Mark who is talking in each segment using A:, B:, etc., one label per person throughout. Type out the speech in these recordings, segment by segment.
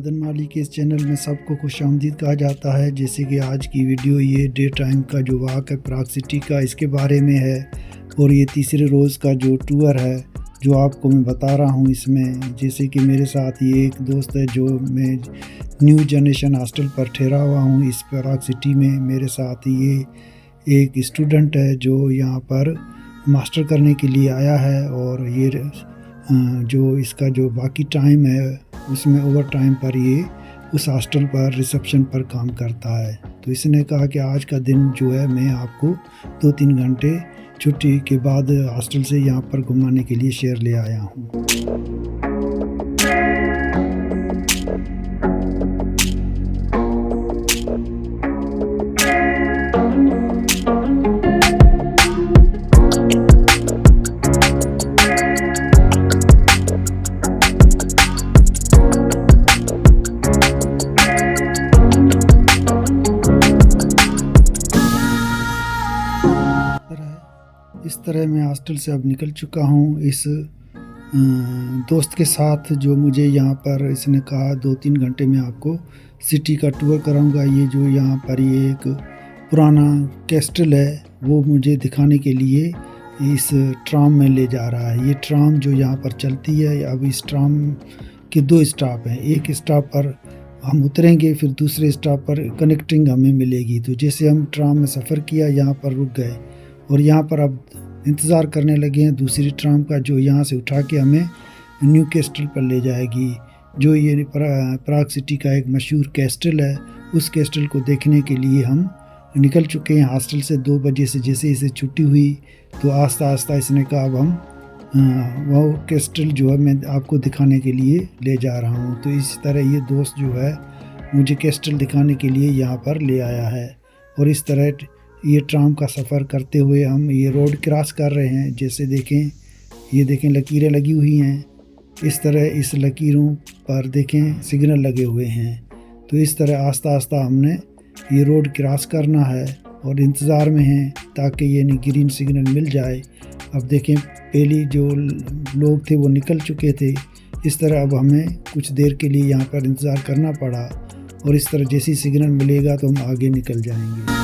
A: मदन माली के इस चैनल में सबको खुशामदीद कहा जाता है। जैसे कि आज की वीडियो ये डे टाइम का जो वॉक है प्राग सिटी का, इसके बारे में है। और ये तीसरे रोज़ का जो टूर है जो आपको मैं बता रहा हूँ इसमें। जैसे कि मेरे साथ ये एक दोस्त है जो मैं न्यू जनरेशन हॉस्टल पर ठहरा हुआ हूँ इस प्राग सिटी में। मेरे साथ ये एक स्टूडेंट है जो यहाँ पर मास्टर करने के लिए आया है। और ये जो इसका जो बाकी टाइम है उसमें ओवर टाइम पर ये उस हॉस्टल पर रिसेप्शन पर काम करता है। तो इसने कहा कि आज का दिन जो है मैं आपको 2-3 घंटे छुट्टी के बाद हॉस्टल से यहाँ पर घुमाने के लिए शेयर ले आया हूँ। इस तरह मैं हॉस्टल से अब निकल चुका हूँ इस दोस्त के साथ जो मुझे यहाँ पर इसने कहा 2-3 घंटे में आपको सिटी का टूर कराऊंगा। ये जो यहाँ पर ये एक पुराना कैस्टल है वो मुझे दिखाने के लिए इस ट्राम में ले जा रहा है। ये ट्राम जो यहाँ पर चलती है, अब इस ट्राम के 2 स्टॉप हैं। एक स्टॉप पर हम उतरेंगे, फिर दूसरे स्टॉप पर कनेक्टिंग हमें मिलेगी। तो जैसे हम ट्राम में सफ़र किया, यहाँ पर रुक गए और यहाँ पर अब इंतज़ार करने लगे हैं दूसरी ट्राम का जो यहाँ से उठा के हमें न्यू कैस्टल पर ले जाएगी। जो ये प्राग सिटी का एक मशहूर कैस्टल है, उस कैस्टल को देखने के लिए हम निकल चुके हैं हॉस्टल से 2 बजे से। जैसे इसे छुट्टी हुई तो आस्ता आस्ता इसने कहा अब हम वो कैस्टल जो है मैं आपको दिखाने के लिए ले जा रहा हूँ। तो इस तरह ये दोस्त जो है मुझे कैस्टल दिखाने के लिए यहाँ पर ले आया है। और इस तरह ये ट्राम का सफ़र करते हुए हम ये रोड क्रॉस कर रहे हैं। जैसे देखें, ये देखें लकीरें लगी हुई हैं। इस तरह इस लकीरों पर देखें सिग्नल लगे हुए हैं। तो इस तरह आस्ता आस्ता हमने ये रोड क्रॉस करना है और इंतज़ार में हैं ताकि ये ग्रीन सिग्नल मिल जाए। अब देखें पहले जो लोग थे वो निकल चुके थे। इस तरह अब हमें कुछ देर के लिए यहाँ पर इंतज़ार करना पड़ा और इस तरह जैसी सिग्नल मिलेगा तो हम आगे निकल जाएंगे।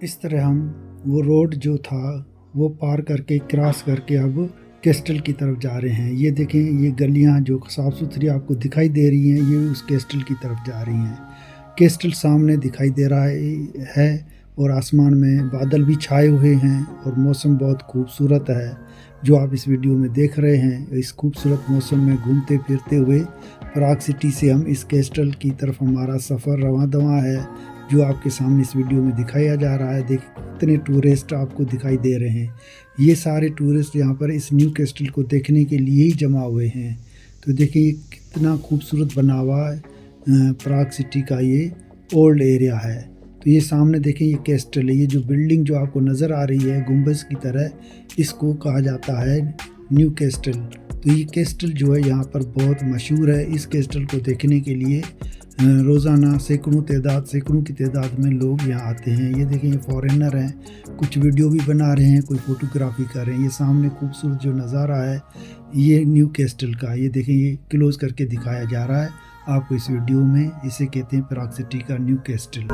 A: इस तरह हम वो रोड जो था वो पार करके क्रॉस करके अब कैस्टल की तरफ जा रहे हैं। ये देखें ये गलियां जो साफ़ सुथरी आपको दिखाई दे रही हैं, ये उस कैस्टल की तरफ जा रही हैं। कैस्टल सामने दिखाई दे रहा है और आसमान में बादल भी छाए हुए हैं और मौसम बहुत खूबसूरत है जो आप इस वीडियो में देख रहे हैं। इस खूबसूरत मौसम में घूमते फिरते हुए प्राग सिटी से हम इस कैस्टल की तरफ हमारा सफ़र रवां दवा है जो आपके सामने इस वीडियो में दिखाया जा रहा है। देखिए कितने टूरिस्ट आपको दिखाई दे रहे हैं। ये सारे टूरिस्ट यहाँ पर इस न्यू कैस्टल को देखने के लिए ही जमा हुए हैं। तो देखिए कितना खूबसूरत बना हुआ प्राग सिटी का ये ओल्ड एरिया है। तो ये सामने देखें ये कैस्टल है। ये जो बिल्डिंग जो आपको नज़र आ रही है गुंबज की तरह, इसको कहा जाता है न्यू कैस्टल। तो ये कैस्टल जो है यहाँ पर बहुत मशहूर है। इस कैस्टल को देखने के लिए रोज़ाना सैकड़ों की तादाद में लोग यहाँ आते हैं। ये देखें ये फॉरेनर हैं, कुछ वीडियो भी बना रहे हैं, कोई फ़ोटोग्राफी कर रहे हैं। ये सामने खूबसूरत जो नज़ारा है ये न्यू कैस्टल का, ये देखें ये क्लोज़ करके दिखाया जा रहा है आपको इस वीडियो में। इसे कहते हैं प्राग सिटी का न्यू कैस्टल।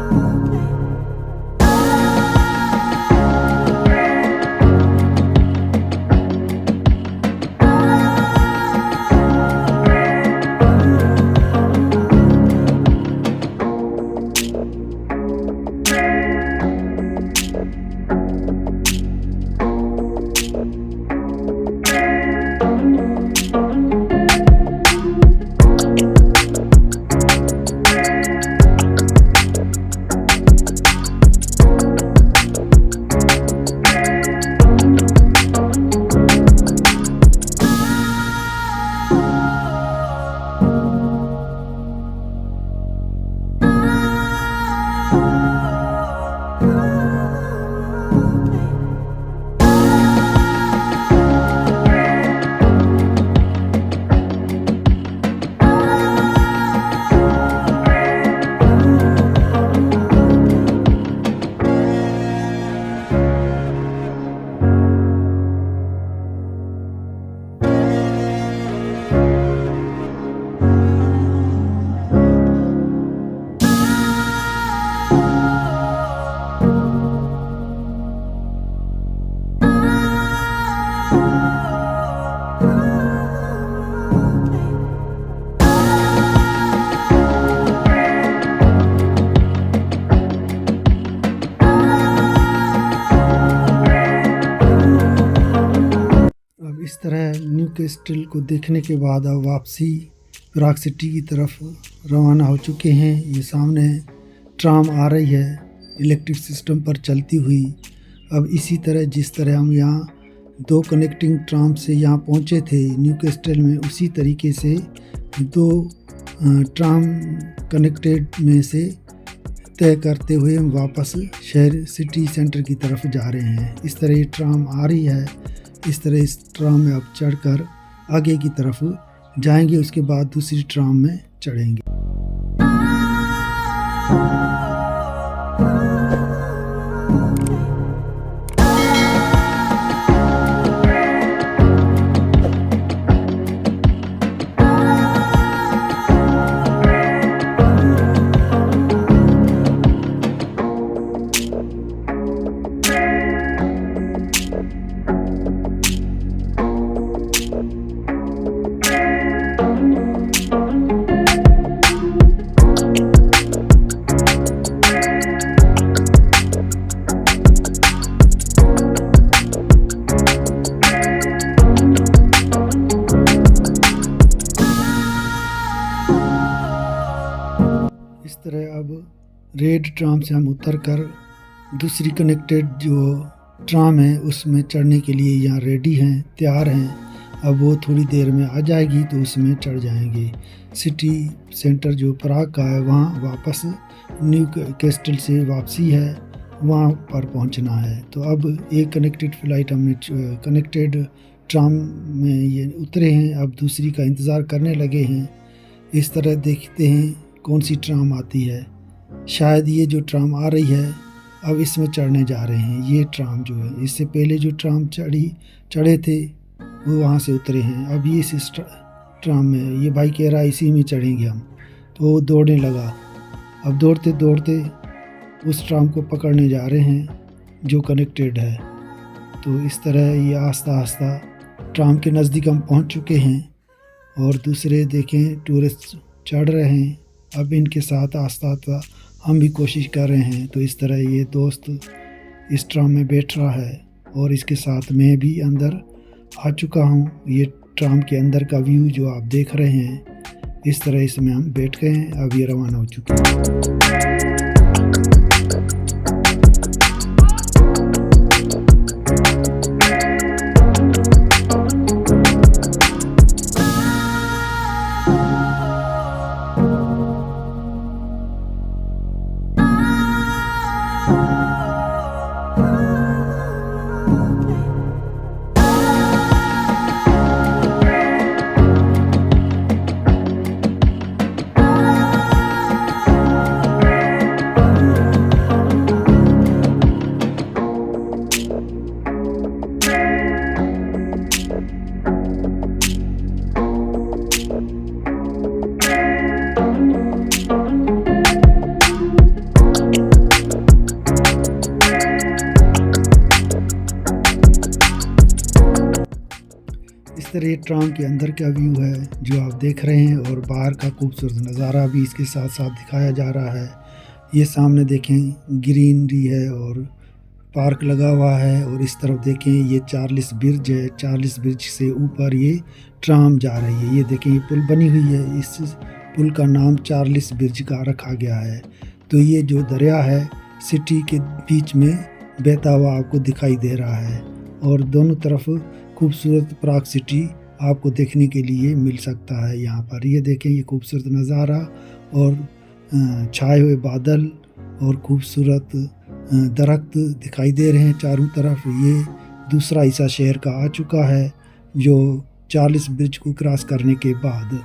A: इस तरह न्यू कैस्टल को देखने के बाद अब वापसी प्राग सिटी की तरफ रवाना हो चुके हैं। ये सामने ट्राम आ रही है इलेक्ट्रिक सिस्टम पर चलती हुई। अब इसी तरह जिस तरह हम यहाँ 2 कनेक्टिंग ट्राम से यहाँ पहुँचे थे न्यू कैस्टल में, उसी तरीके से 2 ट्राम कनेक्टेड में से तय करते हुए हम वापस शहर सिटी सेंटर की तरफ जा रहे हैं। इस तरह ये ट्राम आ रही है। इस तरह इस ट्राम में अब चढ़कर आगे की तरफ जाएंगे, उसके बाद दूसरी ट्राम में चढ़ेंगे। इस तरह अब रेड ट्राम से हम उतरकर दूसरी कनेक्टेड जो ट्राम है उसमें चढ़ने के लिए यहाँ रेडी हैं, तैयार हैं। अब वो थोड़ी देर में आ जाएगी तो उसमें चढ़ जाएंगे। सिटी सेंटर जो प्राग का है वहाँ वापस न्यू कैस्टल से वापसी है, वहाँ पर पहुँचना है। तो अब एक कनेक्टेड फ़्लाइट हमने कनेक्टेड ट्राम में ये उतरे हैं, अब दूसरी का इंतज़ार करने लगे हैं। इस तरह देखते हैं कौन सी ट्राम आती है। शायद ये जो ट्राम आ रही है अब इसमें चढ़ने जा रहे हैं। ये ट्राम जो है, इससे पहले जो ट्राम चढ़े थे वो वहाँ से उतरे हैं। अब ये इस ट्राम में, ये भाई कह रहा है इसी में चढ़ेंगे हम, तो वो दौड़ने लगा। अब दौड़ते दौड़ते उस ट्राम को पकड़ने जा रहे हैं जो कनेक्टेड है। तो इस तरह ये आस्ता आस्ता ट्राम के नज़दीक हम पहुँच चुके हैं और दूसरे देखें टूरिस्ट चढ़ रहे हैं। अब इनके साथ आस्ता आस्ता हम भी कोशिश कर रहे हैं। तो इस तरह ये दोस्त इस ट्राम में बैठ रहा है और इसके साथ मैं भी अंदर आ चुका हूँ। ये ट्राम के अंदर का व्यू जो आप देख रहे हैं, इस तरह इसमें हम बैठ गए हैं। अब ये रवाना हो चुके हैं। तरह ये ट्राम के अंदर का व्यू है जो आप देख रहे हैं, और बाहर का खूबसूरत नज़ारा भी इसके साथ साथ दिखाया जा रहा है। ये सामने देखें ग्रीनरी है और पार्क लगा हुआ है, और इस तरफ देखें ये चार्ल्स ब्रिज है। चार्ल्स ब्रिज से ऊपर ये ट्राम जा रही है। ये देखें ये पुल बनी हुई है, इस पुल का नाम चार्ल्स ब्रिज का रखा गया है। तो ये जो दरिया है सिटी के बीच में बहता हुआ आपको दिखाई दे रहा है, और दोनों तरफ खूबसूरत प्राग सिटी आपको देखने के लिए मिल सकता है यहाँ पर। ये देखें ये खूबसूरत नज़ारा और छाए हुए बादल और खूबसूरत दरख्त दिखाई दे रहे हैं चारों तरफ। ये दूसरा हिस्सा शहर का आ चुका है जो चार्ल्स ब्रिज को क्रॉस करने के बाद।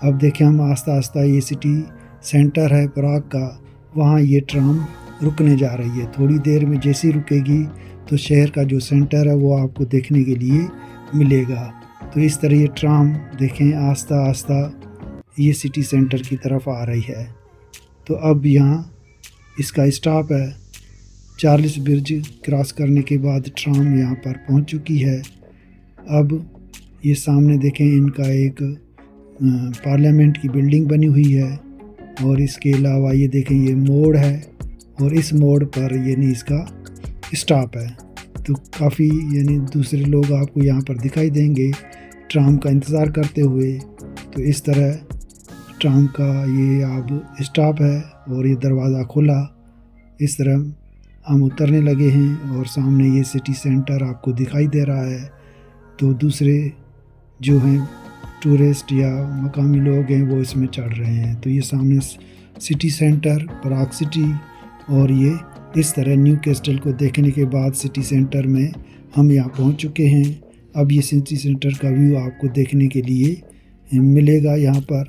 A: अब देखें हम आस्ता आस्ता ये सिटी सेंटर है प्राग का, वहाँ ये ट्राम रुकने जा रही है। थोड़ी देर में जैसी रुकेगी तो शहर का जो सेंटर है वो आपको देखने के लिए मिलेगा। तो इस तरह ये ट्राम देखें आस्ता आस्ता ये सिटी सेंटर की तरफ आ रही है। तो अब यहाँ इसका स्टॉप है। चार्ल्स ब्रिज क्रॉस करने के बाद ट्राम यहाँ पर पहुँच चुकी है। अब ये सामने देखें इनका एक पार्लियामेंट की बिल्डिंग बनी हुई है, और इसके अलावा ये देखें ये मोड़ है, और इस मोड़ पर यानी इसका स्टॉप है। तो काफ़ी यानी दूसरे लोग आपको यहाँ पर दिखाई देंगे ट्राम का इंतज़ार करते हुए। तो इस तरह ट्राम का ये अब स्टॉप है, और ये दरवाज़ा खुला। इस तरह हम उतरने लगे हैं, और सामने ये सिटी सेंटर आपको दिखाई दे रहा है। तो दूसरे जो हैं टूरिस्ट या मकामी लोग हैं वो इसमें चढ़ रहे हैं। तो ये सामने सिटी सेंटर प्राग सिटी, और ये इस तरह न्यू कैस्टल को देखने के बाद सिटी सेंटर में हम यहाँ पहुँच चुके हैं। अब ये सिटी सेंटर का व्यू आपको देखने के लिए मिलेगा यहाँ पर।